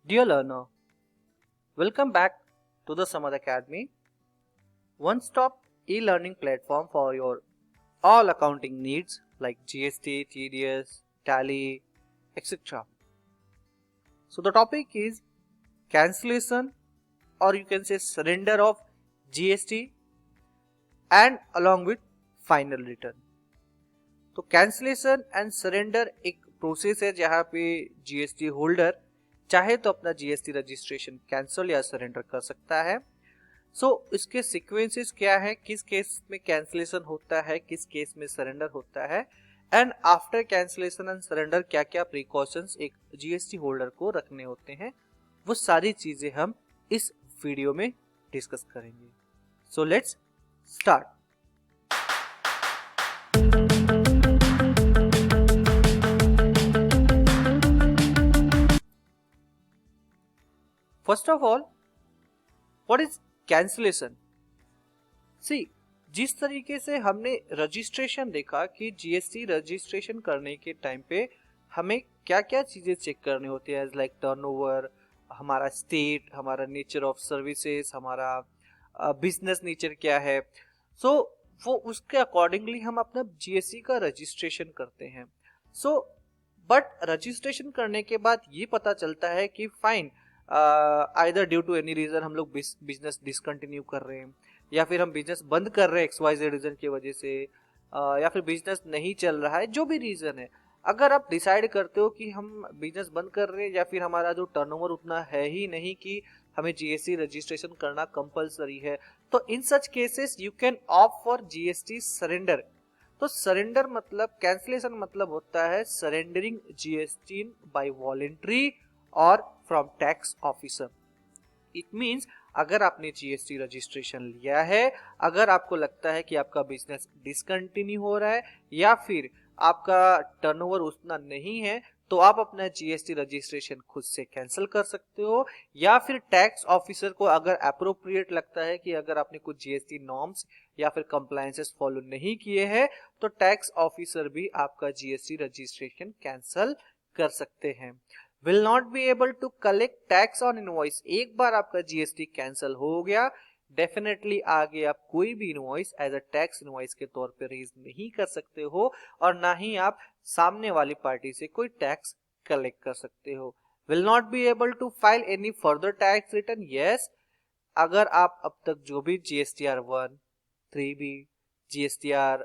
Dear learner, welcome back to the Samad Academy, one-stop e-learning platform for your all accounting needs like GST, TDS, Tally, etc. So the topic is cancellation or you can say surrender of GST and along with final return. तो cancellation and surrender एक process है जहां पे GST holder चाहे तो अपना GST registration cancel या surrender कर सकता है। इसके सीक्वेंसेस क्या है, किस केस में कैंसिलेशन होता है, किस केस में सरेंडर होता है and after cancellation and surrender क्या क्या प्रिकॉशंस एक जीएसटी होल्डर को रखने होते हैं, वो सारी चीजें हम इस वीडियो में डिस्कस करेंगे। So let's start. First of all, what is cancellation? See, जिस तरीके से हमने रजिस्ट्रेशन देखा कि जीएसटी रजिस्ट्रेशन करने के टाइम पे हमें क्या क्या चीजें चेक करनी होती है, लाइक टर्नओवर, हमारा स्टेट, हमारा नेचर ऑफ सर्विसेज, हमारा बिजनेस नेचर क्या है। वो उसके अकॉर्डिंगली हम अपना जीएसटी का रजिस्ट्रेशन करते हैं। बट रजिस्ट्रेशन करने के बाद ये पता चलता है कि fine, either due to any reason हम लोग बिजनेस डिसकंटिन्यू कर रहे हैं, या फिर हम बिजनेस बंद कर रहे हैं XYZ रीजन की वजह से, या फिर बिजनेस नहीं चल रहा है, जो भी रीजन है, अगर आप डिसाइड करते हो कि हम बिजनेस बंद कर रहे हैं या फिर हमारा जो टर्नओवर उतना है ही नहीं कि हमें जीएसटी रजिस्ट्रेशन करना कंपलसरी है, तो in such cases you can opt for GST surrender. तो सरेंडर मतलब, कैंसिलेशन मतलब होता है सरेंडरिंग जीएसटी बाय वॉलेंट्री और from tax officer. It means अगर आपने जीएसटी रजिस्ट्रेशन लिया है, अगर आपको लगता है कि आपका बिजनेस डिसकंटिन्यू हो रहा है या फिर आपका टर्नओवर उतना नहीं है, तो आप अपना जीएसटी रजिस्ट्रेशन खुद से कैंसिल कर सकते हो, या फिर टैक्स ऑफिसर को अगर अप्रोप्रिएट लगता है कि अगर आपने कुछ जीएसटी नॉर्म्स या फिर कंप्लायंसेस फॉलो नहीं किए हैं, तो टैक्स ऑफिसर भी आपका जीएसटी रजिस्ट्रेशन कैंसिल कर सकते हैं। will not be able to collect tax on invoice। एक बार आपका जीएसटी कैंसिल हो गया, डेफिनेटली आगे आप कोई भी invoice as a tax invoice के तौर पे रेज नहीं कर सकते हो और ना ही आप सामने वाली पार्टी से कोई टैक्स कलेक्ट कर सकते हो। will not be able to file any further tax return। yes, अगर आप अब तक जो भी GSTR 1, 3B, GSTR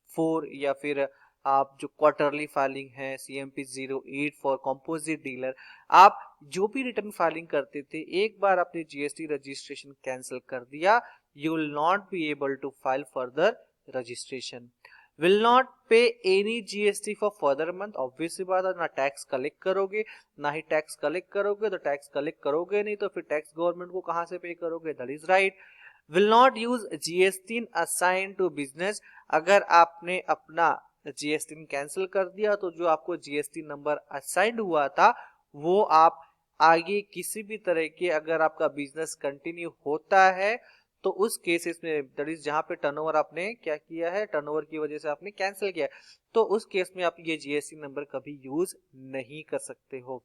4 या फिर आप जो क्वार्टरली फाइलिंग है CMP 08 फॉर कंपोजिट डीलर, आप जो भी रिटर्न फाइलिंग करते थे, एक बार आपने जीएसटी रजिस्ट्रेशन कैंसिल कर दिया, you will not be able to file further registration. Will not pay any GST for further month. Obvious सी बात है, ना टैक्स कलेक्ट करोगे, ना ही टैक्स कलेक्ट करोगे, तो टैक्स कलेक्ट करोगे नहीं तो फिर टैक्स गवर्नमेंट को कहां से पे करोगे? That is right. Will not use GST assign to business. अगर आपने अपना जीएसटी कैंसिल कर दिया तो जो आपको जीएसटी नंबर असाइंड हुआ था वो आप आगे किसी भी तरह के, अगर आपका बिजनेस कंटिन्यू होता है तो उस केसेस में, दैट इज जहां पे टर्नओवर आपने क्या किया है, टर्नओवर की वजह से आपने कैंसिल किया, तो उस केस में आप ये जीएसटी नंबर कभी यूज नहीं कर सकते हो।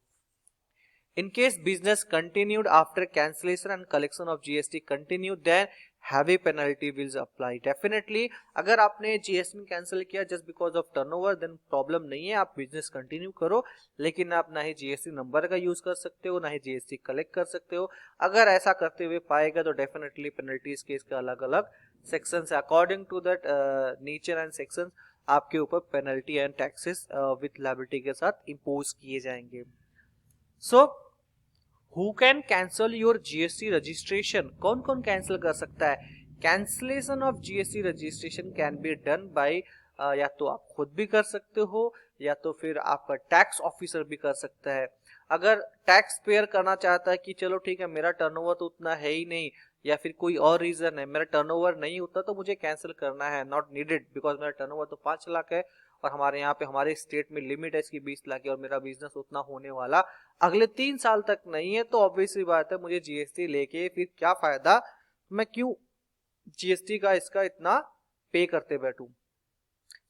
In case business continued after cancellation and collection of GST continued, then heavy penalty will apply। Definitely अगर आपने GST कैंसिल किया just because of turnover, then problem नहीं है, आप बिजनेस कंटिन्यू करो, लेकिन आप ना ही जीएसटी नंबर का यूज कर सकते हो, ना ही जीएसटी कलेक्ट कर सकते हो। अगर ऐसा करते हुए पाएगा तो डेफिनेटली पेनल्टीज के इसका अलग अलग सेक्शन है, according to that nature and section आपके ऊपर penalty and taxes with liability के साथ इम्पोज किए जाएंगे। Who can cancel your GST registration? कौन कौन कैंसिल कर सकता है? Cancellation of GST registration can be done by, या तो आप खुद भी कर सकते हो या तो फिर आपका टैक्स ऑफिसर भी कर सकता है। अगर टैक्स पेयर करना चाहता है कि चलो ठीक है, मेरा टर्नओवर तो उतना है ही नहीं, या फिर कोई और रीजन है, मेरा टर्नओवर नहीं होता तो मुझे कैंसिल करना है, नॉट नीडेड बिकॉज मेरा टर्नओवर तो 5 लाख है और हमारे यहाँ पे हमारे स्टेट में लिमिट है इसकी 20 लाख की और मेरा बिजनेस उतना होने वाला अगले 3 साल तक नहीं है, तो ऑब्वियसली बात है मुझे जीएसटी लेके फिर क्या फायदा, मैं क्यों जीएसटी का इसका इतना पे करते बैठूं।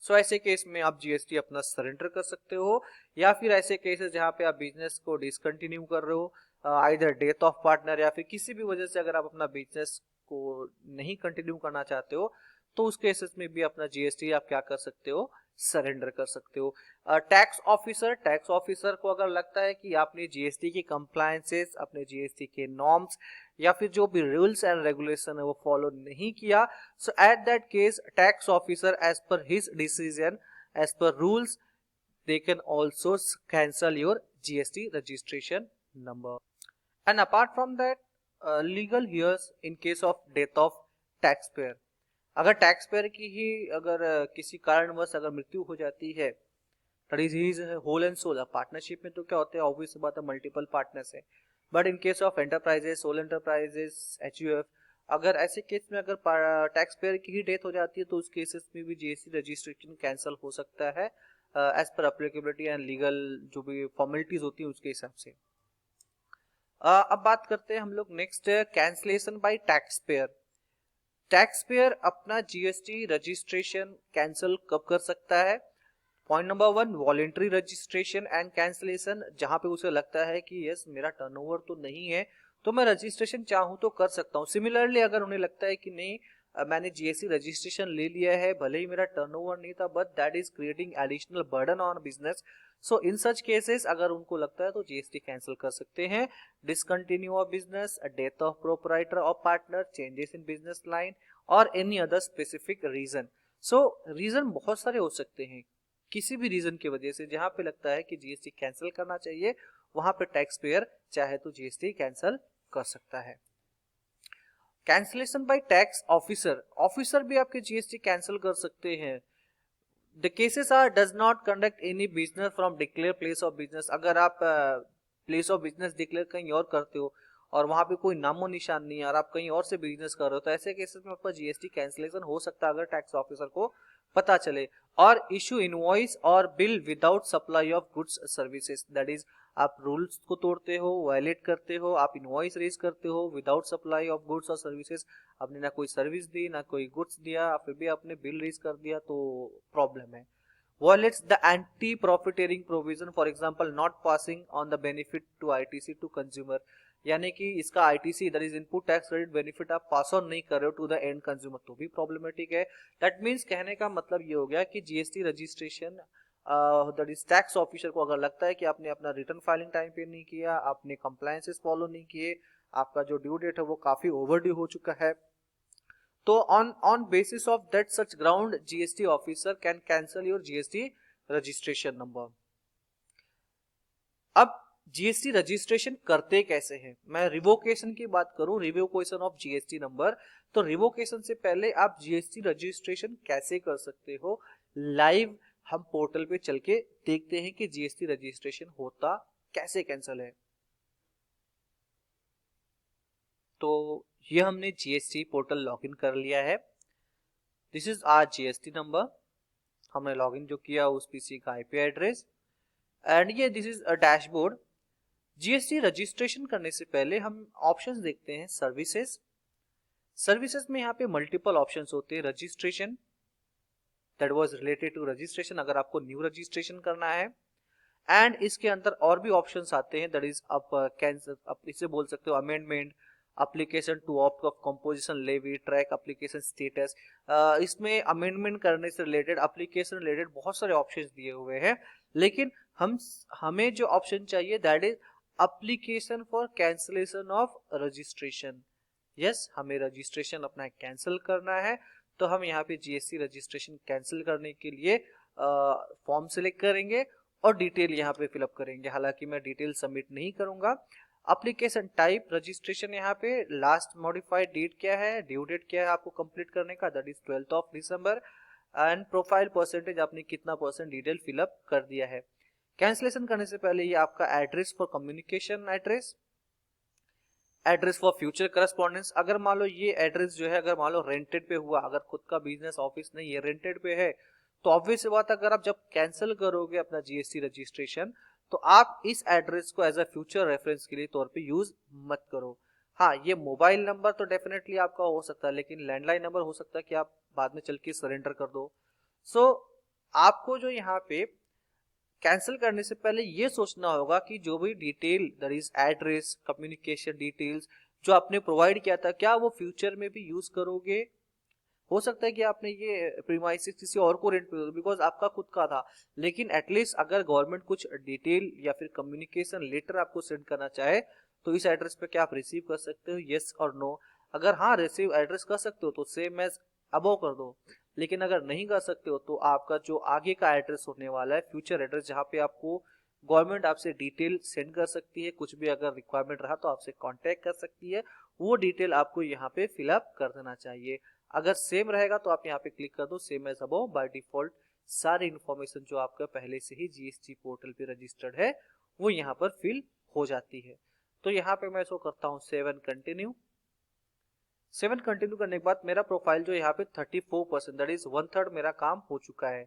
सो ऐसे केस में आप जीएसटी अपना सरेंडर कर सकते हो, या फिर ऐसे केसेस जहाँ पे आप बिजनेस को डिसकंटिन्यू कर रहे हो, आइदर डेथ ऑफ पार्टनर या फिर किसी भी वजह से अगर आप अपना बिजनेस को नहीं कंटिन्यू करना चाहते हो, तो उस केसेस में भी अपना जीएसटी आप क्या कर सकते हो, सरेंडर कर सकते हो। टैक्स ऑफिसर को अगर लगता है कि आपने जीएसटी की कंप्लायंसेस, अपने जीएसटी के नॉर्म्स या फिर जो भी रूल्स एंड रेगुलेशन है वो फॉलो नहीं किया, so at that case tax officer as per his decision, as per rules, they can also cancel your GST registration number. And apart from that, legal hears in case of death of taxpayer. अगर taxpayer की ही अगर किसी कारणवश अगर मृत्यु हो जाती है, that is his whole and sole. Partnership में तो क्या होता है, ऑब्वियस बात है, मल्टीपल पार्टनर्स है, but in case of enterprises, sole enterprises, HUF, अगर ऐसे केस में अगर टैक्स पेयर की ही डेथ हो जाती है तो उस केसेस में भी जीएसटी रजिस्ट्रेशन कैंसिल हो सकता है as per applicability and legal जो भी फॉर्मेलिटीज होती है उसके हिसाब से। अब बात करते हैं हम लोग next cancellation by tax payer. Tax payer अपना जीएसटी रजिस्ट्रेशन कैंसिल कब कर सकता है? Point number 1, voluntary registration and cancellation, जहां पे उसे लगता है कि यस मेरा टर्नओवर तो नहीं है तो मैं रजिस्ट्रेशन चाहूं तो कर सकता हूं। सिमिलरली अगर उन्हें लगता है कि नहीं मैंने जीएसटी रजिस्ट्रेशन ले लिया है, भले ही मेरा टर्नओवर नहीं था, but that is creating additional burden on business, so in such cases अगर उनको लगता है तो जीएसटी कैंसिल कर सकते हैं। Discontinue of business, death of proprietor और partner, changes in business line और any other specific reason. So reason बहुत सारे हो सकते हैं, किसी भी रीजन की वजह से जहां पे लगता है कि जीएसटी कैंसिल करना चाहिए वहां पे टैक्स पेयर चाहे तो जीएसटी कैंसिल कर सकता है। Cancellation by tax officer, officer भी आपके जीएसटी कैंसिल कर सकते हैं। The cases are does not conduct any business from declare place of business. अगर आप प्लेस ऑफ बिजनेस डिक्लेयर कहीं और करते हो और वहां पे कोई नामो निशान नहीं है और आप कहीं और से बिजनेस कर रहे हो, तो ऐसे केसेस में आपका जीएसटी कैंसिलेशन हो सकता है अगर टैक्स ऑफिसर को पता चले। और इशू इनवॉइस और bill without supply of goods services, that is आप रूल्स को तोड़ते हो, वायलेट करते हो, आप इनवॉइस रेज करते हो विदाउट सप्लाई ऑफ गुड्स और सर्विसेज, आपने ना कोई सर्विस दी ना कोई गुड्स दिया, फिर भी आपने बिल रेज कर दिया तो प्रॉब्लम है। Violates the anti-profiteering provision, for example not passing on the benefit to ITC to consumer, यानी कि इसका ITC that is input tax credit benefit आप पास ऑन नहीं कर रहे हो टू द एंड कंज्यूमर, तो भी प्रॉब्लमेटिक है। दैट मीन्स कहने का मतलब ये हो गया कि GST registration that is tax officer को अगर लगता है कि आपने अपना रिटर्न फाइलिंग टाइम पे नहीं किया, आपने कंप्लायंसेस फॉलो नहीं किए, आपका जो ड्यू डेट है वो काफी ओवरड्यू हो चुका है, तो on basis of that such ground GST officer can cancel your GST registration number। अब जीएसटी रजिस्ट्रेशन करते कैसे हैं? मैं रिवोकेशन की बात करूं, रिवोकेशन ऑफ जीएसटी नंबर, तो रिवोकेशन से पहले आप जीएसटी रजिस्ट्रेशन कैसे कर सकते हो, लाइव हम पोर्टल पे चल के देखते हैं कि जीएसटी रजिस्ट्रेशन होता कैसे कैंसिल है। तो ये हमने जीएसटी पोर्टल लॉगिन कर लिया है। This is our GST number, हमने लॉगिन जो किया उस पीसी का आईपी एड्रेस, एंड ये this is a dashboard. GST registration करने से पहले हम ऑप्शंस देखते हैं। सर्विसेज, सर्विसेज में यहाँ पे मल्टीपल ऑप्शंस होते हैं। Registration that was related to registration, अगर आपको न्यू रजिस्ट्रेशन करना है, एंड इसके अंदर और भी ऑप्शंस आते हैं, दैट इज आप कैंसिल, आप इसे बोल सकते हो amendment, application to opt of composition levy, track application status. इसमें अमेंडमेंट करने से रिलेटेड, एप्लीकेशन रिलेटेड बहुत सारे ऑप्शंस दिए हुए हैं, लेकिन हमें जो ऑप्शन चाहिए that is application for cancellation of registration. Yes, हमें रजिस्ट्रेशन अपना कैंसिल करना है, तो हम यहाँ पे जीएसटी रजिस्ट्रेशन कैंसिल करने के लिए फॉर्म सिलेक्ट करेंगे और डिटेल यहाँ पे फिलअप करेंगे। हालांकि मैं डिटेल सबमिट नहीं करूंगा। एप्लीकेशन टाइप रजिस्ट्रेशन, यहाँ पे लास्ट मॉडिफाइड डेट क्या है, ड्यू डेट क्या है आपको कंप्लीट करने का, that is 12th of December, and profile percentage आपने कितना परसेंट डिटेल फिलअप कर दिया है। कैंसिलेशन करने से पहले ये आपका address for communication address, address for future correspondence. अगर मान लो ये एड्रेस जो है अगर मान लो रेंटेड पे हुआ, अगर खुद का बिजनेस ऑफिस नहीं है, रेंटेड पे है, तो ऑब्वियस बात अगर आप जब कैंसिल करोगे अपना जीएसटी रजिस्ट्रेशन तो आप इस एड्रेस को एज अ फ्यूचर रेफरेंस के लिए तौर पे यूज मत करो। हाँ, ये मोबाइल नंबर तो डेफिनेटली आपका हो सकता है, लेकिन लैंडलाइन नंबर हो सकता है कि आप बाद में चल के सरेंडर कर दो। सो आपको जो यहाँ पे कैंसिल करने से पहले ये सोचना होगा कि जो भी detail that is address, communication details जो आपने प्रोवाइड किया था, क्या वो फ्यूचर में भी यूज करोगे। हो सकता है कि आपने ये प्रीमाइसेस किसी और को रेंट पे दो बिकॉज आपका खुद का था, लेकिन एटलीस्ट अगर गवर्नमेंट कुछ डिटेल या फिर कम्युनिकेशन लेटर आपको सेंड करना चाहे तो इस एड्रेस पे क्या आप रिसीव कर सकते हो, यस और नो। अगर हाँ रिसीव एड्रेस कर सकते हो तो सेम एज अबव कर दो, लेकिन अगर नहीं कर सकते हो तो आपका जो आगे का एड्रेस होने वाला है, फ्यूचर एड्रेस, जहाँ पे आपको गवर्नमेंट आपसे डिटेल सेंड कर सकती है, कुछ भी अगर रिक्वायरमेंट रहा तो आपसे कांटेक्ट कर सकती है, वो डिटेल आपको यहाँ पे फिलअप कर देना चाहिए। अगर सेम रहेगा तो आप यहाँ पे क्लिक कर दो same as above. By default सारी इन्फॉर्मेशन जो आपका पहले से ही जीएसटी पोर्टल पे रजिस्टर्ड है वो यहाँ पर फिल हो जाती है। तो यहाँ पे मैं इसको करता हूँ 7 कंटिन्यू। 7 कंटिन्यू करने के बाद मेरा प्रोफाइल जो यहाँ पे 34% दैट इज 1/3 मेरा काम हो चुका है।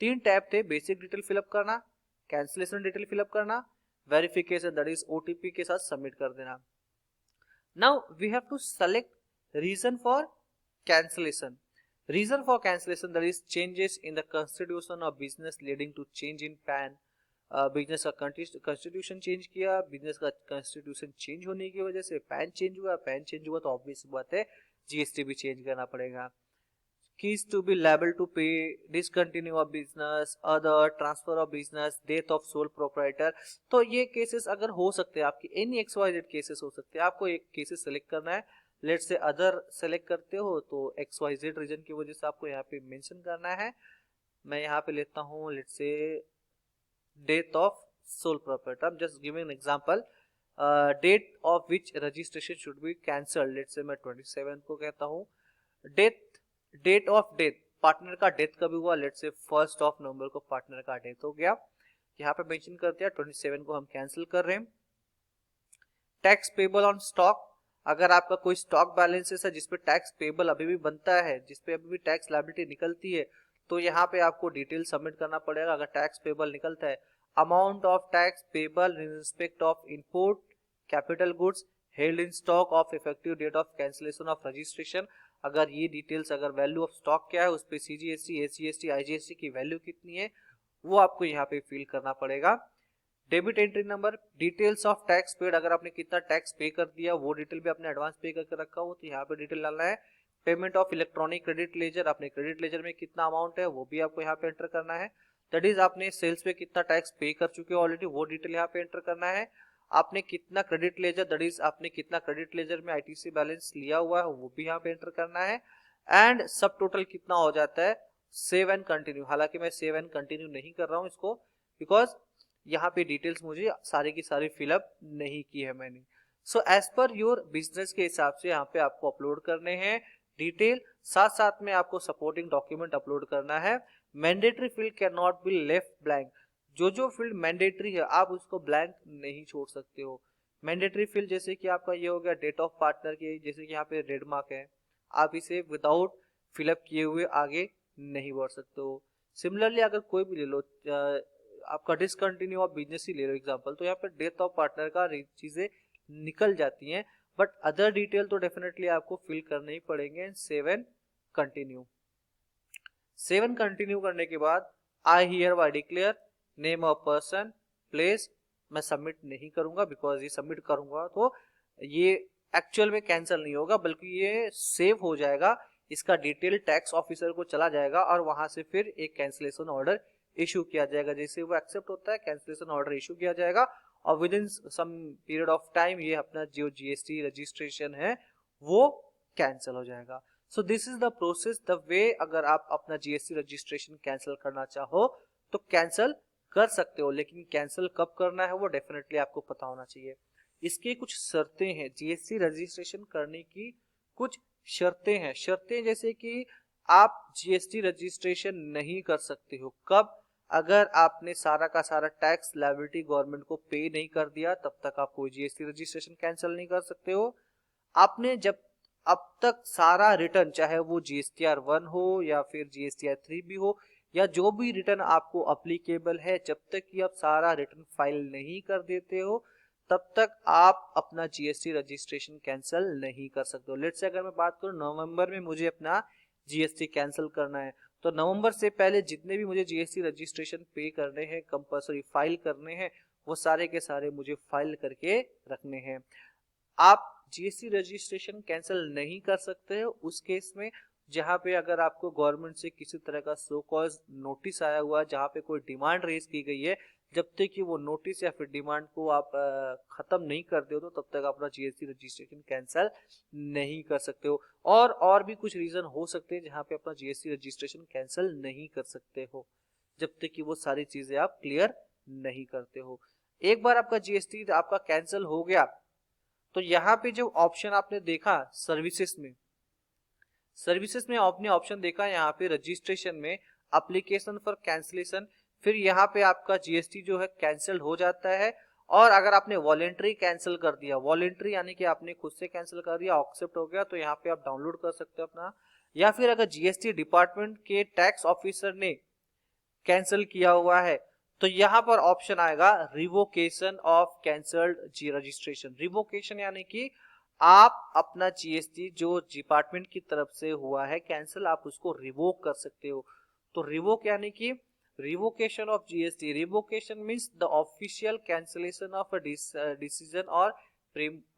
3 टैब थे, बेसिक डिटेल फिलअप करना, कैंसिलेशन डिटेल फिलअप करना, वेरिफिकेशन दैट इज ओटीपी के साथ सबमिट कर देना। Now we have to select reason for cancellation. Reason for cancellation that is changes in the constitution of business leading to change in PAN. Business का constitution change किया, business का constitution change होने की वजह से pan change हुआ, pan change हुआ तो ऑब्वियस बात है जीएसटी भी चेंज करना पड़ेगा। Keys to be liable to pay, discontinue of business, other transfer of business, death of sole proprietor। तो ये केसेस अगर हो सकते हैं आपकी, एनी XYZ केसेस हो सकते हैं, आपको एक केसेस सेलेक्ट करना है। लेट से अदर सेलेक्ट करते हो तो XYZ रीजन की वजह से आपको यहाँ पे मेंशन करना है। मैं यहाँ पे लेता हूँ let say death of sole proprietor. I am just giving an example, date of which registration should be cancelled, let say मैं 27 को कहता हूँ। डेट ऑफ डेथ, पार्टनर का डेथ कभी हुआ, लेट से 1 नवंबर को पार्टनर का डेथ हो गया, यहाँ पे मेंशन करते हैं 27 को हम कैंसिल कर रहे हैं। टैक्स पेबल ऑन स्टॉक, अगर आपका कोई स्टॉक बैलेंसेस है जिसपे टैक्स पेबल अभी भी बनता है, जिसपे अभी भी टैक्स लायबिलिटी निकलती है, तो यहाँ पे आपको डिटेल सबमिट करना पड़ेगा। अगर टैक्स पेबल निकलता है, amount of tax payable in respect of import capital goods held in stock of effective date of cancellation of registration, अगर ये डिटेल्स, अगर वैल्यू ऑफ स्टॉक क्या है, उस पे सीजीएसटी, एसजीएसटी, आईजीएसटी की वैल्यू कितनी है, वो आपको यहाँ पे फिल करना पड़ेगा। Debit entry number, details of tax paid, अगर आपने कितना टैक्स पे कर दिया वो डिटेल भी आपने एडवांस पे करके रखा हो तो यहाँ पे डिटेल डालना है। Payment of electronic credit ledger, आपने क्रेडिट लेजर में कितना अमाउंट है वो भी आपको यहाँ पे एंटर करना है। दैट इज आपने सेल्स पे कितना टैक्स पे कर चुके हो ऑलरेडी, वो डिटेल यहाँ पे एंटर करना है। आपने कितना क्रेडिट लेजर, दैट इज आपने कितना क्रेडिट लेजर में आईटीसी बैलेंस लिया हुआ है वो भी यहाँ पे एंटर करना है। एंड सब टोटल कितना हो जाता है, सेव एंड कंटिन्यू। हालांकि मैं सेव एंड कंटिन्यू नहीं कर रहा हूँ इसको, बिकॉज यहाँ पे डिटेल्स मुझे सारी की सारी फिलअप नहीं की है मैंने। So as per your business के हिसाब से यहाँ पे आपको अपलोड करने हैं डिटेल, साथ साथ में आपको सपोर्टिंग डॉक्यूमेंट अपलोड करना है। Mandatory field can not be left blank, जो फील्ड मैंडेटरी है आप उसको ब्लैंक नहीं छोड़ सकते हो। मैंडेटरी फील्ड जैसे कि आपका ये हो गया डेट ऑफ पार्टनर की, जैसे कि यहाँ पे रेड मार्क है, आप इसे विदाउट फिलअप किए हुए आगे नहीं बढ़ सकते हो। सिमिलरली अगर कोई भी ले लो, आपका डिसकंटिन्यू ऑफ बिजनेस ही ले लो एग्जांपल, तो यहाँ पे डेथ ऑफ पार्टनर का चीजें निकल जाती हैं, बट अदर डिटेल तो डेफिनेटली आपको फिल करने ही पड़ेंगे। 7 कंटिन्यू। 7 कंटिन्यू करने के बाद I hear bye declare name of person place, मैं सबमिट नहीं करूंगा बिकॉज ये सबमिट करूंगा तो ये एक्चुअल में कैंसिल नहीं होगा बल्कि ये सेव हो जाएगा, इसका डिटेल टैक्स ऑफिसर को चला जाएगा और वहां से फिर एक कैंसिलेशन ऑर्डर इशू किया जाएगा। जैसे वो एक्सेप्ट होता है कैंसिलेशन ऑर्डर इशू किया जाएगा और within some period of time ये अपना जो जीएसटी रजिस्ट्रेशन है वो कैंसिल हो जाएगा। So this is the process, the way अगर आप अपना जीएसटी रजिस्ट्रेशन कैंसिल करना चाहो तो कैंसिल कर सकते हो, लेकिन कैंसिल कब करना है वो डेफिनेटली आपको पता होना चाहिए। इसकी कुछ शर्तें हैं, जीएसटी रजिस्ट्रेशन करने की कुछ शर्तें हैं। शर्तें जैसे कि आप जीएसटी रजिस्ट्रेशन नहीं कर सकते हो कब, अगर आपने सारा का सारा टैक्स लायबिलिटी गवर्नमेंट को पे नहीं कर दिया तब तक आप कोई जीएसटी रजिस्ट्रेशन कैंसिल नहीं कर सकते हो। आपने जब अब तक सारा रिटर्न, चाहे वो जीएसटीआर 1 हो या फिर जीएसटीआर 3 भी हो या जो भी रिटर्न आपको अप्लीकेबल है, जब तक कि आप सारा रिटर्न फाइल नहीं कर देते हो तब तक आप अपना जीएसटी रजिस्ट्रेशन कैंसिल नहीं कर सकते हो। लेट्स से अगर मैं बात करूं नवंबर में मुझे अपना जीएसटी कैंसिल करना है तो नवंबर से पहले जितने भी मुझे जीएसटी रजिस्ट्रेशन पे करने हैं, कंपल्सरी फाइल करने हैं, वो सारे के सारे मुझे फाइल करके रखने हैं। आप जीएसटी रजिस्ट्रेशन कैंसिल नहीं कर सकते हो उस केस में जहां पे अगर आपको गवर्नमेंट से किसी तरह का सो कॉज नोटिस आया हुआ है, जहां पे कोई डिमांड रेज की गई है, जब तक कि वो नोटिस या फिर डिमांड को आप खत्म नहीं करते हो तो तब तक अपना जीएसटी रजिस्ट्रेशन कैंसिल नहीं कर सकते हो। और भी कुछ रीजन हो सकते हैं जहां पे अपना जीएसटी रजिस्ट्रेशन कैंसिल नहीं कर सकते हो, जब तक कि वो सारी चीजें आप क्लियर नहीं करते हो। एक बार आपका जीएसटी आपका कैंसिल हो गया तो यहाँ पे जो ऑप्शन आपने देखा सर्विसेज में आपने ऑप्शन देखा यहाँ पे रजिस्ट्रेशन में एप्लीकेशन फॉर कैंसिलेशन, फिर यहाँ पे आपका जीएसटी जो है कैंसिल हो जाता है। और अगर आपने वॉलेंट्री कैंसिल कर दिया, वॉलेंट्री यानी कि आपने खुद से कैंसिल कर दिया, एक्सेप्ट हो गया, तो यहाँ पे आप डाउनलोड कर सकते हो अपना। या फिर अगर जीएसटी डिपार्टमेंट के टैक्स ऑफिसर ने कैंसिल किया हुआ है तो यहाँ पर ऑप्शन आएगा revocation of cancelled G registration. Revocation यानी कि आप अपना जीएसटी जो डिपार्टमेंट की तरफ से हुआ है कैंसिल, आप उसको रिवोक कर सकते हो। तो रिवोक यानी कि revocation of GST, revocation means the official cancellation of a decision और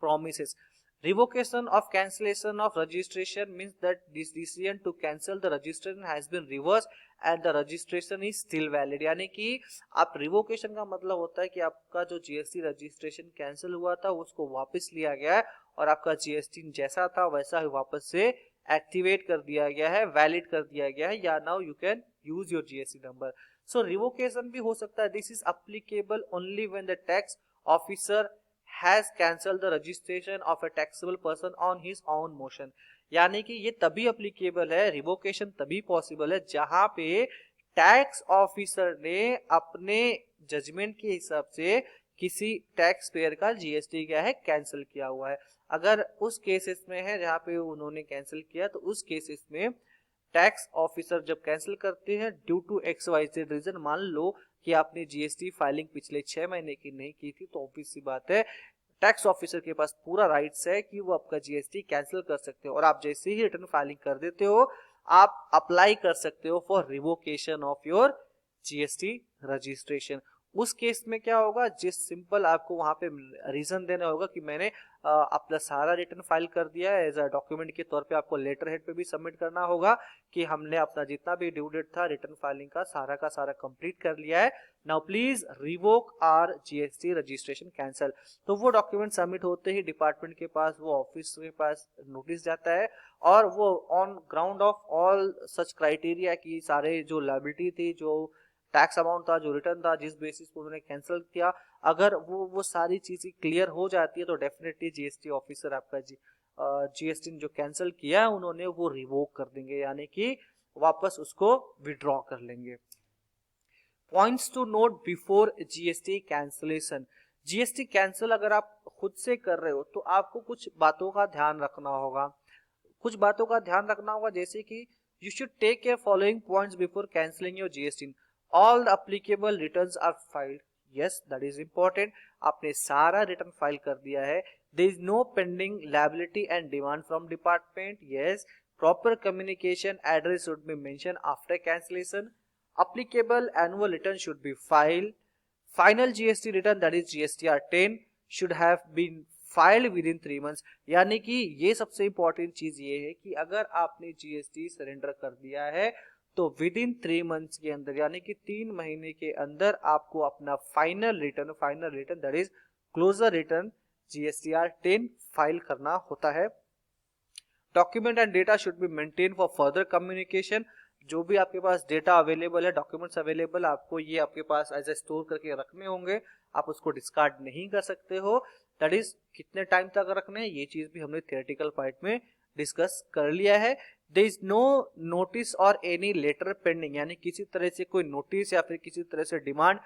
promises. Revocation of cancellation of registration means that this decision to cancel the registration has been reversed and the registration is still valid। यानी कि आप revocation का मतलब होता है कि आपका जो जीएसटी रजिस्ट्रेशन कैंसिल हुआ था उसको वापस लिया गया है और आपका जीएसटी जैसा था वैसा ही वापस से एक्टिवेट कर दिया गया है, वैलिड कर दिया गया है, या now you can use your GST number. So revocation भी हो सकता है, this is applicable only when the tax officer has cancelled the registration of a taxable person on his own motion। यानी कि ये तभी अप्लीकेबल है, रिवोकेशन तभी पॉसिबल है जहां पे टैक्स ऑफिसर ने अपने जजमेंट के हिसाब से किसी टैक्स पेयर का जीएसटी क्या है कैंसिल किया हुआ है। अगर उस केसेस में है जहां पे उन्होंने कैंसिल किया तो उस केसेस में टैक्स ऑफिसर जब कैंसिल करते हैं ड्यू टू XYZ रीजन, मान लो कि आपने जीएसटी फाइलिंग पिछले 6 महीने की नहीं की थी, तो ऑब्वियस सी बात है टैक्स ऑफिसर के पास पूरा राइट्स है कि वो आपका जीएसटी कैंसिल कर सकते हो। और आप जैसे ही रिटर्न फाइलिंग कर देते हो आप अप्लाई कर सकते हो for revocation of your GST registration. उस केस में क्या होगा, जिस सिंपल आपको वहां पे रीजन देना होगा कि मैंने अपना सारा रिटर्न फाइल कर दिया है, एज अ डॉक्यूमेंट के तौर पे आपको लेटर हेड पे भी सबमिट करना होगा कि हमने अपना जितना भी ड्यू डेट था रिटर्न फाइलिंग का सारा कंप्लीट कर लिया है, now please revoke our GST registration cancel. तो वो डॉक्यूमेंट सबमिट होते ही डिपार्टमेंट के पास, वो ऑफिस के पास नोटिस जाता है और वो on ground of all such criteria की सारे जो लायबिलिटी थी, जो टैक्स अमाउंट था, जो रिटर्न था, जिस बेसिस पर उन्होंने कैंसिल किया, अगर वो सारी चीजें क्लियर हो जाती है तो डेफिनेटली जीएसटी ऑफिसर आपका जीएसटी जो कैंसिल किया है उन्होंने वो रिवोक कर देंगे, यानी कि वापस उसको विड्रॉ कर लेंगे। Points to note before GST cancellation. GST cancel अगर आप खुद से कर रहे हो तो आपको कुछ बातों का ध्यान रखना होगा, जैसे कि you should take care following points before cancelling your GST। all the applicable returns are filed, yes that is important, आपने सारा रिटर्न फाइल कर दिया है। there is no pending liability and demand from department, yes proper communication address should be mentioned after cancellation, applicable annual return should be filed, final GST return that is GSTR 10 should have been filed with in 3 months। यानी कि ये सबसे important चीज ये है कि अगर आपने जीएसटी सरेंडर कर दिया है तो विद इन 3 months के अंदर, यानी कि 3 महीने के अंदर आपको अपना final return that is closure return GSTR 10 file करना होता है। Document and data should be maintain for further communication. जो भी आपके पास डेटा अवेलेबल है, डॉक्यूमेंट्स अवेलेबल, आपको ये आपके पास एज ए स्टोर करके रखने होंगे, आप उसको डिस्कार्ड नहीं कर सकते हो। दैट इज कितने टाइम तक रखने हैं ये चीज भी हमने थियोरेटिकल पार्ट में डिस्कस कर लिया है। देयर इज नो नोटिस और एनी लेटर पेंडिंग, यानी किसी तरह से कोई नोटिस या फिर किसी तरह से डिमांड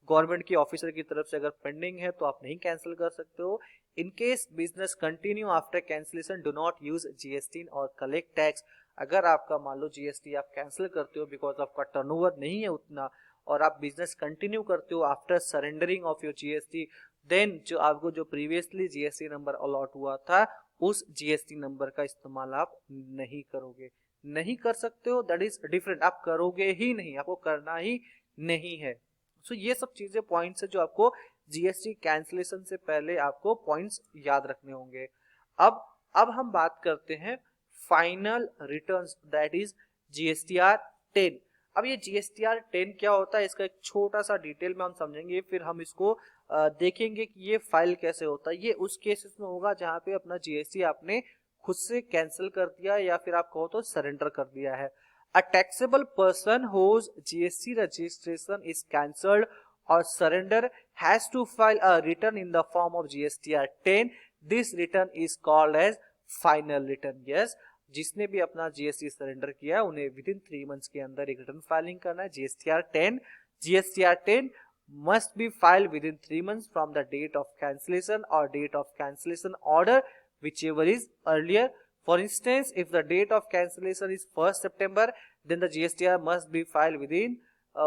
गवर्नमेंट की ऑफिसर की तरफ से अगर पेंडिंग है तो आप नहीं कैंसिल कर सकते हो। In case business continue after cancellation do not use GST और कलेक्ट टैक्स। अगर आपका मान लो जीएसटी आप कैंसिल करते हो बिकॉज आपका टर्नओवर नहीं है उतना और आप बिजनेस कंटिन्यू करते हो after surrendering of your GST, then जो आपको जो प्रीवियसली जीएसटी नंबर अलॉट हुआ था उस जीएसटी नंबर का इस्तेमाल आप नहीं करोगे। नहीं कर सकते हो, दैट इज डिफरेंट, आप करोगे ही नहीं, आपको करना ही नहीं है। सो ये सब चीजें पॉइंट्स है जो आपको जीएसटी कैंसिलेशन से पहले आपको पॉइंट्स याद रखने होंगे। अब हम बात करते हैं final returns, that is GSTR 10। अब ये जीएसटीआर 10 क्या होता है, इसका एक छोटा सा डिटेल में हम समझेंगे, फिर हम इसको देखेंगे कि ये फाइल कैसे होता है। ये उस केसेस में होगा जहां पे अपना जीएसटी आपने खुद से कैंसिल कर दिया या फिर आप कहो तो सरेंडर कर दिया है। A taxable person whose GST registration is cancelled or surrender has to file a return in the form of GSTR 10. This return is called as final return. Yes, जिसने भी अपना जीएसटी सरेंडर किया है उन्हें with in 3 months के अंदर एक return filing करना है GSTR 10। GSTR 10 must be filed within 3 months from the date of cancellation or date of cancellation order, whichever is earlier. For instance, if the date of cancellation is 1st September, then the GSTR must be filed within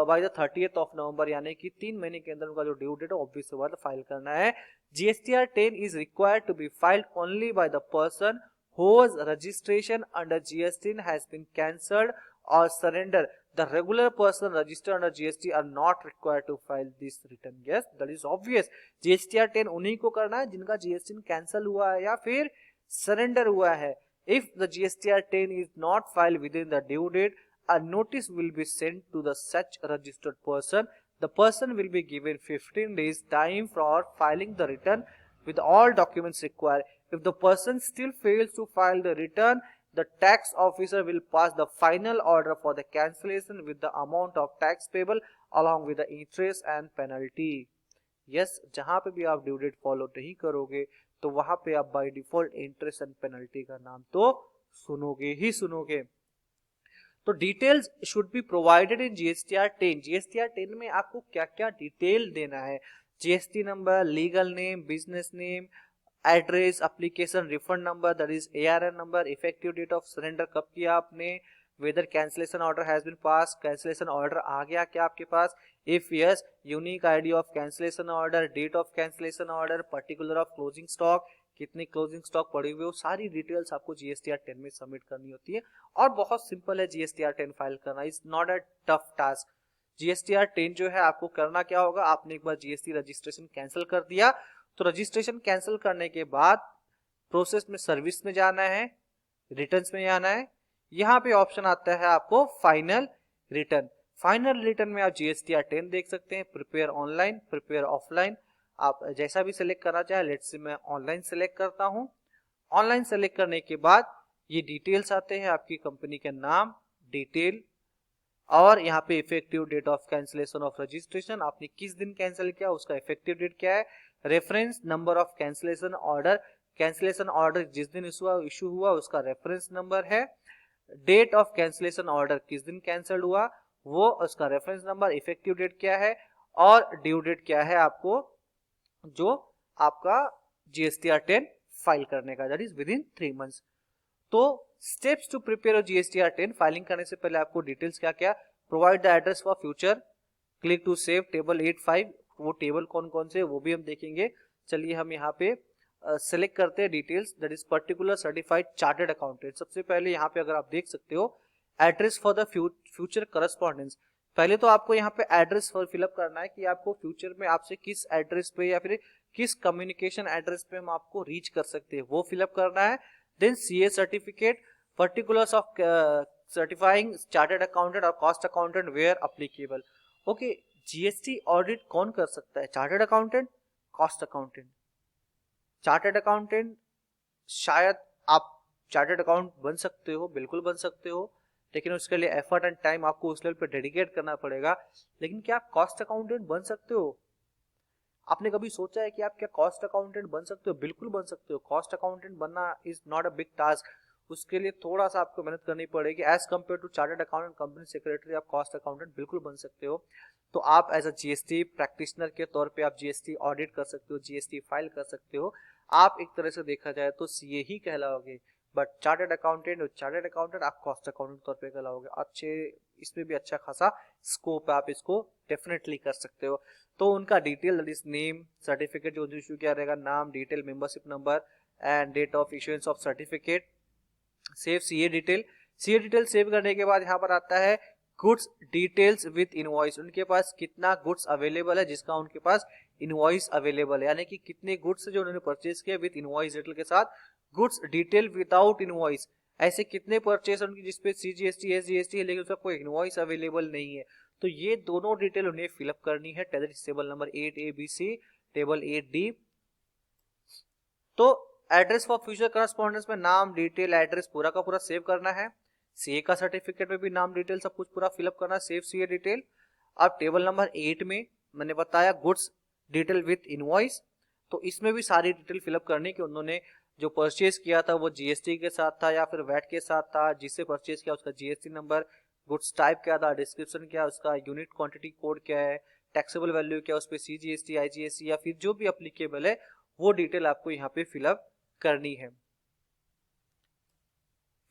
by the 30th of November, यानी कि 3 महीने के अंदर उनका जो due date है obvious से बात फाइल करना है। GSTR 10 is required to be filed only by the person whose registration under GST has been cancelled or surrendered. The regular person registered under GST are not required to file this return. Yes, that is obvious. GSTR 10 उन्हीं को करना है जिनका GST cancel हुआ है या फिर surrender हुआ है। If the GSTR 10 is not filed within the due date, a notice will be sent to the such registered person. The person will be given 15 days time for filing the return with all documents required. If the person still fails to file the return, the tax officer will pass the final order for the cancellation with the amount of tax payable along with the interest and penalty. Yes, जहां पे भी आप due date follow नहीं करोगे तो वहां पे आप by default interest and penalty का नाम तो सुनोगे ही सुनोगे। तो details should be provided in GSTR 10। GSTR 10 में आपको क्या क्या डिटेल देना है, GST number, legal name, business name, address, application refund number that is ARN number, effective date of surrender कब किया आपने, whether cancellation order has been pass, cancellation order आ गया क्या आपके पास, if yes unique ID of cancellation order, date of cancellation order, particular of closing stock, कितनी closing stock पड़ी हुई है, वो सारी डिटेल्स आपको जीएसटीआर 10 में सबमिट करनी होती है। और बहुत सिंपल है जीएसटीआर 10 फाइल करना, is not a tough task. GSTR 10 जो है आपको करना क्या होगा, आपने एक बार जीएसटी रजिस्ट्रेशन कैंसिल कर दिया तो रजिस्ट्रेशन कैंसिल करने के बाद प्रोसेस में सर्विस में जाना है, रिटर्न्स में जाना है, यहाँ पे ऑप्शन आता है आपको फाइनल रिटर्न। फाइनल रिटर्न में आप जीएसटीआर 10 देख सकते हैं, प्रिपेयर ऑनलाइन, प्रिपेयर ऑफलाइन, आप जैसा भी सिलेक्ट करना चाहे। लेट्स से मैं ऑनलाइन सिलेक्ट करता हूँ। ऑनलाइन सिलेक्ट करने के बाद ये डिटेल्स आते हैं, आपकी कंपनी के नाम, डिटेल, और यहाँ पे effective date of cancellation of registration, आपने किस दिन कैंसिल किया उसका इफेक्टिव डेट क्या है, reference number of cancellation order, cancellation order जिस दिन इशू हुआ उसका रेफरेंस नंबर है, डेट ऑफ कैंसिलेशन ऑर्डर किस दिन कैंसिल हुआ वो उसका रेफरेंस नंबर, इफेक्टिव डेट क्या है और ड्यू डेट क्या है आपको जो आपका जीएसटीआर 10 फाइल करने का, that is within 3 months. तो steps to prepare GSTR 10 filing करने से पहले आपको डिटेल्स क्या क्या, provide the address for future, click to save table 85, वो टेबल कौन कौन से वो भी हम देखेंगे। चलिए हम यहाँ पे सेलेक्ट करते हैं details, that is particular certified chartered accountant. सबसे पहले यहाँ पे अगर आप देख सकते हो address for the future correspondence, पहले तो आपको यहाँ पे एड्रेस फिलअप करना है कि आपको फ्यूचर में आपसे किस एड्रेस पे या फिर किस कम्युनिकेशन एड्रेस पे हम आपको रीच कर सकते हैं वो फिलअप करना है। Then CA certificate, particulars of certifying chartered accountant और cost accountant where applicable. Okay, GST audit कौन कर सकता है, chartered accountant, cost accountant. Chartered accountant शायद आप चार्टर्ड अकाउंट बन सकते हो, बिल्कुल बन सकते हो, लेकिन उसके लिए एफर्ट एंड टाइम आपको उस लेवल पे डेडिकेट करना पड़ेगा। लेकिन क्या आप कॉस्ट अकाउंटेंट बन सकते हो, आपने कभी सोचा है कि आप क्या कॉस्ट अकाउंटेंट बन सकते हो, बिल्कुल बन सकते हो। कॉस्ट अकाउंटेंट बनना is not a big task, उसके लिए थोड़ा सा आपको मेहनत करनी पड़ेगी as compare to chartered accountant, company secretary, आप कॉस्ट अकाउंटेंट बिल्कुल बन सकते हो। तो आप एज अ जीएसटी प्रैक्टिशनर के तौर पे आप जीएसटी ऑडिट कर सकते हो, जीएसटी फाइल कर सकते हो, आप एक तरह से देखा जाए तो सीए ही कहलाओगे। बट चार्टर्ड अकाउंटेंट आप कॉस्ट अकाउंटेंट तौर पे कहलाओगे। अच्छे इसमें भी अच्छा खासा स्कोप है, आप इसको डेफिनेटली कर सकते हो। तो उनका detail that is name, certificate जो इशू किया रहेगा, नाम, detail, membership number and date of issuance of certificate, save CA detail, CA detail save करने के बाद यहाँ पर आता है गुड्स डिटेल्स विद इनवॉइस, उनके पास कितना गुड्स अवेलेबल है जिसका उनके पास इनवॉइस अवेलेबल है, यानी कि कितने गुड्स जो उन्होंने परचेज किया विद इनवॉइस डिटेल के साथ। गुड्स डिटेल विदाउट इनवॉइस, ऐसे कितने परचेज उनकी जिसपे सीजीएसटी एसजीएसटी है लेकिन उसका कोई इनवॉइस अवेलेबल नहीं है, तो ये दोनों डिटेल उन्हें फिलअप करनी है table number 8A B C table 8D। तो एड्रेस फॉर फ्यूचर करस्पॉन्डेंस में नाम डिटेल एड्रेस पूरा का पूरा सेव करना है। सीए का सर्टिफिकेट में भी नाम डिटेल सब कुछ पूरा फिलअप करना है, सेव सीए डिटेल। अब टेबल नंबर 8 में मैंने बताया गुड्स डिटेल विथ इनवॉइस, तो इसमें भी सारी डिटेल फिलअप करनी कि उन्होंने जो परचेज किया था वो जीएसटी के साथ था या फिर वैट के साथ था, जिससे परचेज किया उसका जीएसटी नंबर, गुड्स टाइप क्या था, डिस्क्रिप्शन क्या, उसका यूनिट क्वांटिटी कोड क्या है, टैक्सेबल वैल्यू क्या, उस पर सीजीएसटी आईजीएसटी या फिर जो भी अप्लीकेबल है वो डिटेल आपको यहाँ पे फिलअप करनी है।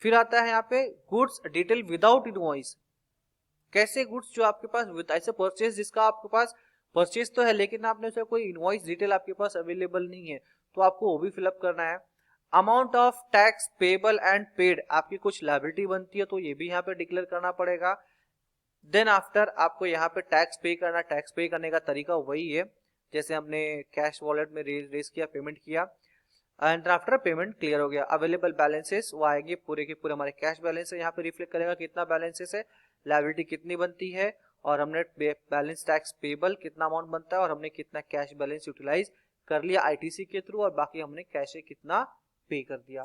फिर आता है यहाँ पे गुड्स डिटेल विदाउट इनवॉइस, कैसे गुड्स जो आपके पास ऐसे परचेज जिसका आपके पास परचेज तो है लेकिन आपने उसे कोई इनवॉइस डिटेल आपके पास अवेलेबल नहीं है, तो आपको वो भी फिलअप करना है। Amount of tax payable and paid, आपकी कुछ लायबिलिटी बनती है तो ये भी यहाँ पे डिक्लेयर करना पड़ेगा। देन आफ्टर आपको यहाँ पे टैक्स पे करना, टैक्स पे करने का तरीका वही है जैसे हमने कैश वॉलेट में रेज किया, पेमेंट किया, एंड आफ्टर पेमेंट क्लियर हो गया। अवेलेबल बैलेंसेस वो आएंगे पूरे के पूरे, हमारे कैश बैलेंस है यहाँ पे रिफ्लेक्ट करेगा कितना बैलेंसेस है, लायबिलिटी कितनी बनती है, और हमने बैलेंस टैक्स पेबल कितना अमाउंट बनता है, और हमने कितना कैश बैलेंस यूटिलाइज कर लिया आईटीसी के थ्रू, और बाकी हमने कैश कितना पे कर दिया।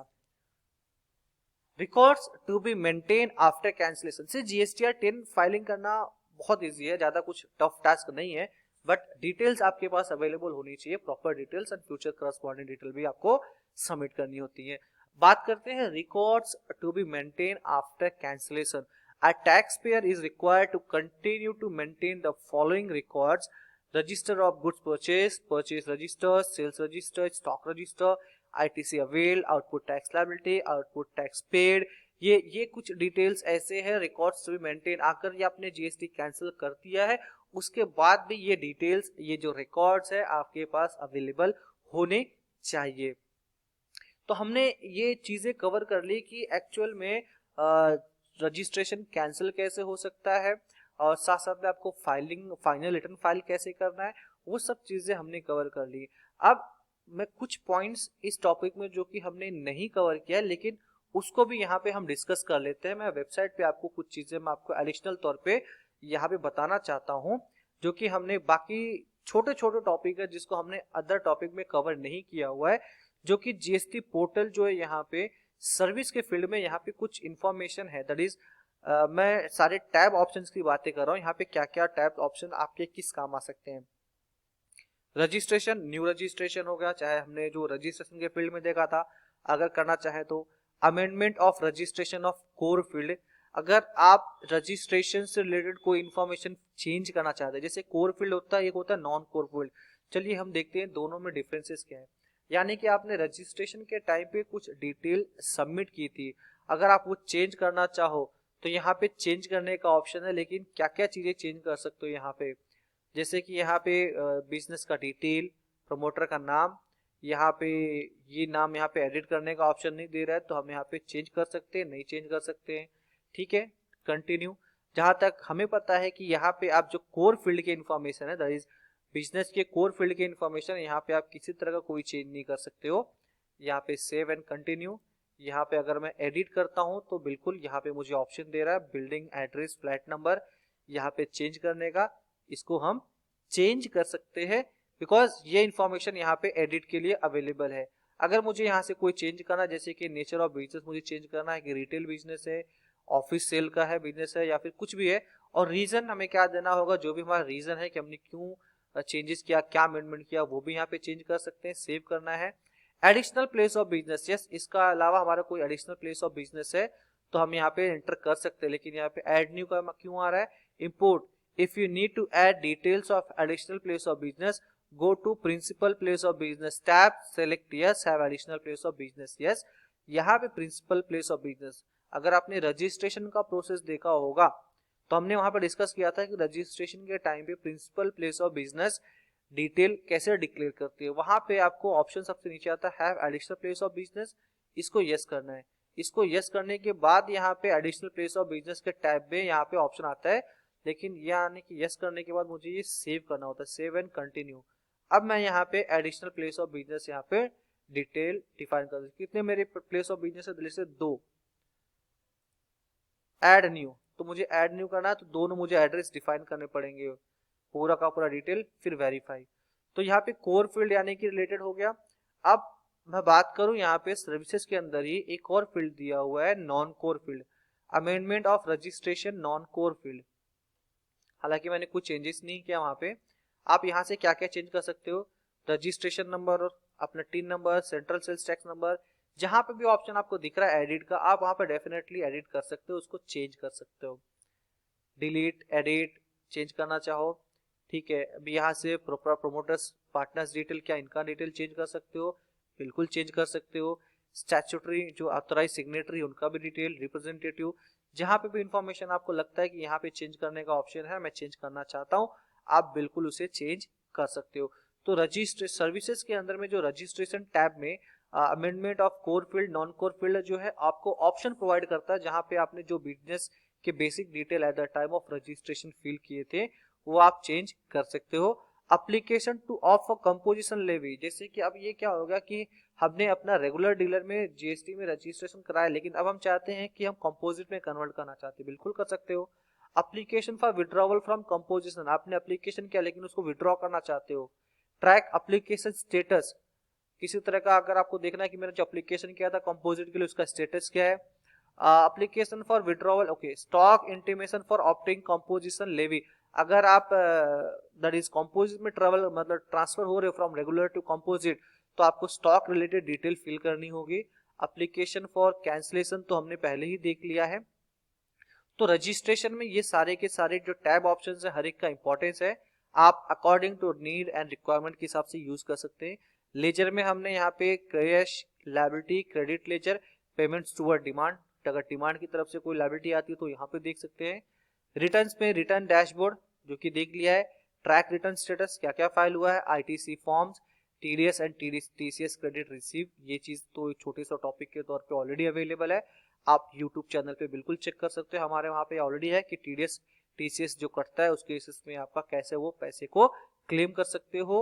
Records to be maintain after cancellation, से जीएसटीआर 10 फाइलिंग करना बहुत इजी है, ज्यादा कुछ टफ टास्क नहीं है, बट डिटेल्स आपके पास अवेलेबल होनी चाहिए, proper details and future corresponding detail भी आपको सबमिट करनी होती है। बात करते हैं records to be maintain after cancellation. A taxpayer is required to continue to maintain the following records: register of goods purchased, purchase register, sales register, stock register, ITC availed, output tax liability, output tax paid। ये कुछ details ऐसे हैं records भी maintain, आकर ये आपने GST cancel कर दिया है उसके बाद भी ये डिटेल्स, ये जो रिकॉर्ड्स है आपके पास अवेलेबल होने चाहिए। तो हमने ये चीजें कवर कर ली कि एक्चुअल में रजिस्ट्रेशन कैंसिल कैसे हो सकता है, और साथ साथ में आपको फाइनल रिटर्न फाइल कैसे करना है, वो सब चीजें हमने कवर कर ली। अब मैं कुछ पॉइंट्स इस टॉपिक में जो कि हमने नहीं कवर किया लेकिन उसको भी यहाँ पे हम डिस्कस कर लेते हैं। मैं वेबसाइट पे आपको कुछ चीजें मैं आपको एडिशनल तौर पे यहाँ पे बताना चाहता हूँ जो कि हमने बाकी छोटे छोटे टॉपिक है जिसको हमने अदर टॉपिक में कवर नहीं किया हुआ है, जो कि जीएसटी पोर्टल जो है यहाँ पे सर्विस के फील्ड में यहाँ पे कुछ इंफॉर्मेशन है। दैट इज मैं सारे टैब ऑप्शंस की बातें कर रहा हूँ, यहाँ पे क्या क्या टैब ऑप्शन आपके किस काम आ सकते हैं। रजिस्ट्रेशन, न्यू रजिस्ट्रेशन हो गया, चाहे हमने जो रजिस्ट्रेशन के फील्ड में देखा था, अगर करना चाहे तो amendment of registration of core field, अगर आप रजिस्ट्रेशन से रिलेटेड कोई इंफॉर्मेशन चेंज करना चाहते हैं, जैसे कोर फील्ड होता है एक होता है नॉन कोर फील्ड। चलिए हम देखते हैं दोनों में डिफरेंसेस क्या है। यानी कि आपने रजिस्ट्रेशन के टाइम पे कुछ डिटेल सबमिट की थी, अगर आप वो चेंज करना चाहो तो यहाँ पे चेंज करने का ऑप्शन है, लेकिन क्या क्या चीजें चेंज कर सकते हो यहाँ पे, जैसे कि यहाँ पे बिजनेस का डिटेल, प्रमोटर का नाम, यहाँ पे ये नाम यहाँ पे एडिट करने का ऑप्शन नहीं दे रहा है तो हम यहाँ पे चेंज कर सकते हैं, नहीं चेंज कर सकते हैं। ठीक है, कंटिन्यू। जहां तक हमें पता है कि यहाँ पे आप जो कोर फील्ड के इन्फॉर्मेशन है, दैट इज बिजनेस के कोर फील्ड के इन्फॉर्मेशन, यहाँ पे आप किसी तरह का कोई चेंज नहीं कर सकते हो। यहाँ पे सेव एंड कंटिन्यू, यहाँ पे अगर मैं एडिट करता हूँ तो बिल्कुल यहाँ पे मुझे ऑप्शन दे रहा है बिल्डिंग एड्रेस फ्लैट नंबर, यहाँ पे चेंज करने का, इसको हम चेंज कर सकते हैं बिकॉज ये इन्फॉर्मेशन यहाँ पे एडिट के लिए अवेलेबल है। अगर मुझे यहाँ से कोई चेंज करना, जैसे कि नेचर ऑफ बिजनेस मुझे चेंज करना है कि रिटेल बिजनेस है, ऑफिस सेल का है बिजनेस है, या फिर कुछ भी है, और रीजन हमें क्या देना होगा, जो भी हमारा रीजन है कि हमने क्यों चेंजेस किया, क्या अमेंडमेंट किया, वो भी यहाँ पे चेंज कर सकते हैं, सेव करना है। Additional place of business, yes, इसका अलावा हमारा कोई एडिशनल प्लेस ऑफ बिजनेस है तो हम यहाँ पे एंटर कर सकते हैं, लेकिन यहाँ पे ऐड न्यू का क्यों आ रहा है, import, if you need to add details of additional place of business go to principal place of business tab, select yes, have additional place of business, yes। यहाँ पे principal place of business, अगर आपने registration का process देखा होगा तो हमने वहां पर डिस्कस किया था कि रजिस्ट्रेशन के टाइम पे principal place of business detail कैसे डिक्लेयर करती है। वहां पे आपको ऑप्शन सबसे नीचे आता है have additional place of business, इसको यस करना है। इसको यस करने के बाद यहाँ पे एडिशनल प्लेस ऑफ बिजनेस के टैब में यहाँ पे ऑप्शन आता है, लेकिन ये आने की यस करने के बाद मुझे ये सेव करना होता है, सेव एंड कंटिन्यू। अब मैं यहाँ पे एडिशनल प्लेस ऑफ बिजनेस यहाँ पे डिटेल डिफाइन कर दूं। कितने मेरे प्लेस ऑफ बिजनेस है, दिल्ली से 2। ऐड न्यू, तो मुझे ऐड न्यू करना है, तो दोनों मुझे एड्रेस डिफाइन करने पड़ेंगे, पूरा का पूरा डिटेल, फिर वेरीफाई। तो यहाँ पे कोर फील्ड यानी कि रिलेटेड हो गया। अब मैं बात करूं यहाँ पे सर्विसेज के अंदर ही एक और फील्ड दिया हुआ है, non core field, amendment of registration non core field. हालांकि मैंने कुछ चेंजेस नहीं किया वहां पे। आप यहाँ से क्या क्या चेंज कर सकते हो, रजिस्ट्रेशन नंबर, अपना TIN number, central sales tax number, जहां पे भी ऑप्शन आपको दिख रहा है एडिट का, आप वहां पे डेफिनेटली एडिट कर सकते हो, उसको चेंज कर सकते हो। डिलीट, एडिट, चेंज करना चाहो, ठीक है। अभी यहाँ से प्रोमोटर्स पार्टनर्स डिटेल, क्या इनका डिटेल चेंज कर सकते हो, बिल्कुल चेंज कर सकते हो। स्टैट्यूटरी जो ऑथराइज सिग्नेटरी उनका भी डिटेल, रिप्रेजेंटेटिव, जहां पे भी इंफॉर्मेशन आपको लगता है कि यहाँ पे चेंज करने का ऑप्शन है, मैं चेंज करना चाहता हूँ, आप बिल्कुल उसे चेंज कर सकते हो। तो रजिस्ट्रेशन सर्विसेज के अंदर में जो रजिस्ट्रेशन टैब में amendment of core field non core field जो है आपको ऑप्शन प्रोवाइड करता है, जहां पे आपने जो बिजनेस के basic detail at the time of registration fill किए थे वो आप चेंज कर सकते हो। Application to of composition levy, जैसे कि अब ये क्या होगा कि हमने अपना रेगुलर डीलर में जीएसटी में रजिस्ट्रेशन कराया, लेकिन अब हम चाहते हैं कि हम कंपोजिट में कन्वर्ट करना चाहते हैं, बिल्कुल कर सकते हो। Application for withdrawal from composition, आपने एप्लीकेशन किया लेकिन उसको विड्रॉ करना चाहते हो। ट्रैक एप्लीकेशन स्टेटस, किसी तरह का अगर आपको देखना है कि मैंने जो एप्लीकेशन किया था कंपोजिट के लिए उसका स्टेटस क्या है। Application for withdrawal, okay. Stock intimation for opting composition levy, अगर आप दैट इज कंपोजिट में ट्रेवल मतलब ट्रांसफर हो रहे हो फ्रॉम रेगुलर टू कंपोजिट, तो आपको स्टॉक रिलेटेड डिटेल फिल करनी होगी। एप्लीकेशन फॉर कैंसिलेशन तो हमने पहले ही देख लिया है। तो रजिस्ट्रेशन में ये सारे के सारे जो टैब ऑप्शंस है हर एक का इंपॉर्टेंस है, आप according to need and requirement के हिसाब से यूज कर सकते हैं। लेजर में हमने यहाँ पे cash, liability, credit ledger, payments toward demand, अगर डिमांड की तरफ से कोई लायबिलिटी आती है तो यहाँ पे देख सकते हैं। रिटर्न्स में रिटर्न डैशबोर्ड जो कि देख लिया है। ट्रैक रिटर्न स्टेटस, क्या क्या फाइल हुआ है, ITC forms, TDS and TCS credit receive, ये चीज तो छोटे सा टॉपिक के तौर पे ऑलरेडी अवेलेबल है, आप यूट्यूब चैनल पे बिल्कुल चेक कर सकते हो, हमारे वहाँ पे ऑलरेडी है कि टीडीएस टीसीएस जो कटता है उसके केसेस में आपका कैसे वो पैसे को क्लेम कर सकते हो।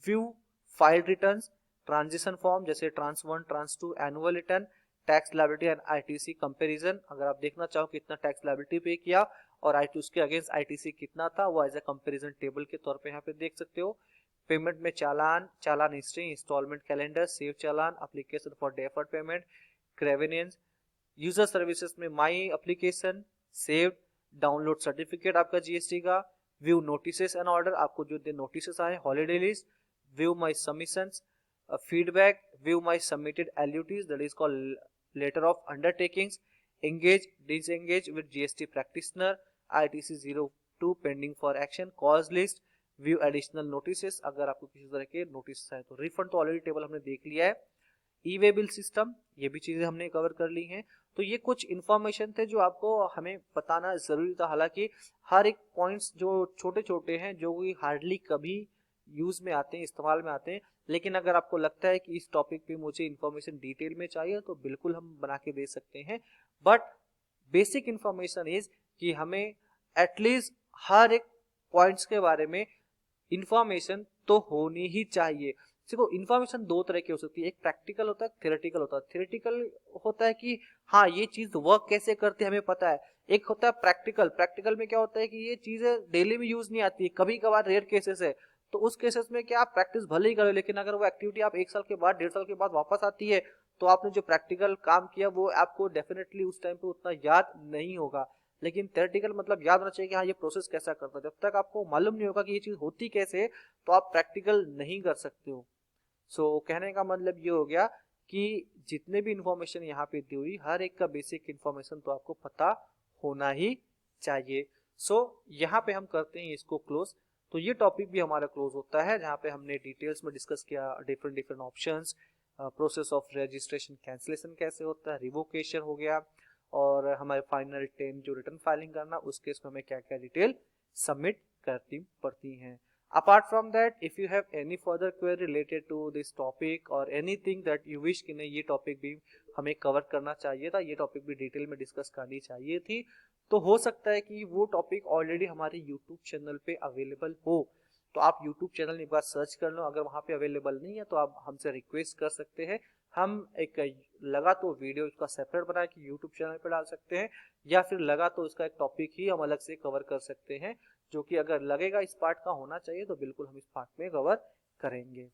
View file returns, transition form जैसे trans 1, trans 2, annual return, tax liability and ITC comparison, अगर आप देखना चाहो कितना टैक्स लायबिलिटी पे किया और उसके अगेंस्ट आईटीसी कितना था, वो एज ए कंपैरिजन टेबल के तौर पे यहाँ पे देख सकते हो। पेमेंट में challan, challan history, installment calendar, save challan, application for deferred payment, grievance, user services में my application, save, download certificate आपका जीएसटी का, व्यू नोटिसेस एंड ऑर्डर, आपको जो नोटिसेस आए, holiday list, view my submissions, feedback, view my submitted LUTs that is called letter of undertakings, engage disengage with GST practitioner, ITC 02 pending for action, cause list, view additional notices, अगर आपको किसी तरह के notice है तो refund तो already table हमने देख लिया है। ई वे बिल सिस्टम, ये भी चीजें हमने कवर कर ली हैं। तो ये कुछ इंफॉर्मेशन थे जो आपको हमें बताना जरूरी था, हालांकि हर एक पॉइंट्स जो छोटे छोटे हैं जो हार्डली कभी यूज में आते हैं, इस्तेमाल में आते हैं, लेकिन अगर आपको लगता है कि इस टॉपिक पे मुझे इंफॉर्मेशन डिटेल में चाहिए तो बिल्कुल हम बना के दे सकते हैं। बट बेसिक इंफॉर्मेशन इज कि हमें एटलीस्ट हर एक पॉइंट्स के बारे में इंफॉर्मेशन तो होनी ही चाहिए। देखो इंफॉर्मेशन दो तरह की हो सकती है, एक प्रैक्टिकल होता है, थ्योरेटिकल होता है। थ्योरेटिकल होता है कि हाँ ये चीज वर्क कैसे करती है हमें पता है, एक होता है प्रैक्टिकल। प्रैक्टिकल में क्या होता है कि ये चीजें डेली में यूज नहीं आती है, कभी कभार रेयर केसेस है, तो उस केसेस में क्या आप प्रैक्टिस भले ही करो, लेकिन अगर वो एक्टिविटी आप 1 साल के बाद 1.5 साल के बाद वापस आती है तो आपने जो प्रैक्टिकल काम किया वो आपको डेफिनेटली उस टाइम पे उतना याद नहीं होगा। लेकिन थ्योरेटिकल मतलब याद होना चाहिए कि हाँ ये प्रोसेस कैसा करता है, जब तक आपको मालूम नहीं होगा कि ये चीज होती कैसे तो आप प्रैक्टिकल नहीं कर सकते हो। सो कहने का मतलब ये हो गया कि जितने भी इंफॉर्मेशन यहाँ पे दी हुई हर एक का बेसिक इंफॉर्मेशन तो आपको पता होना ही चाहिए। सो यहाँ पे हम करते हैं इसको क्लोज। तो ये टॉपिक भी हमारा क्लोज होता है जहाँ पे हमने डिटेल्स में डिस्कस किया different different options, process of registration cancellation कैसे होता है, रिवोकेशन हो गया, और हमारे फाइनल 10 जो रिटर्न फाइलिंग करना उस केस में हमें क्या क्या डिटेल सबमिट करती पड़ती हैं। Apart from that, if you have any further query related to this topic or anything that you wish कि नहीं ये टॉपिक भी हमें कवर करना चाहिए था, ये टॉपिक भी डिटेल में डिस्कस करनी चाहिए थी, तो हो सकता है कि वो टॉपिक ऑलरेडी हमारे यूट्यूब चैनल पे अवेलेबल हो। तो आप यूट्यूब चैनल एक बार सर्च कर लो, अगर वहाँ पे अवेलेबल नहीं है तो आप हमसे रिक्वेस्ट कर सकते हैं, हम एक लगा तो वीडियो उसका सेपरेट बना के यूट्यूब चैनल पे डाल सकते हैं, या फिर लगा तो उसका एक टॉपिक ही हम अलग से कवर कर सकते हैं, जो कि अगर लगेगा इस पार्ट का होना चाहिए तो बिल्कुल हम इस पार्ट में कवर करेंगे।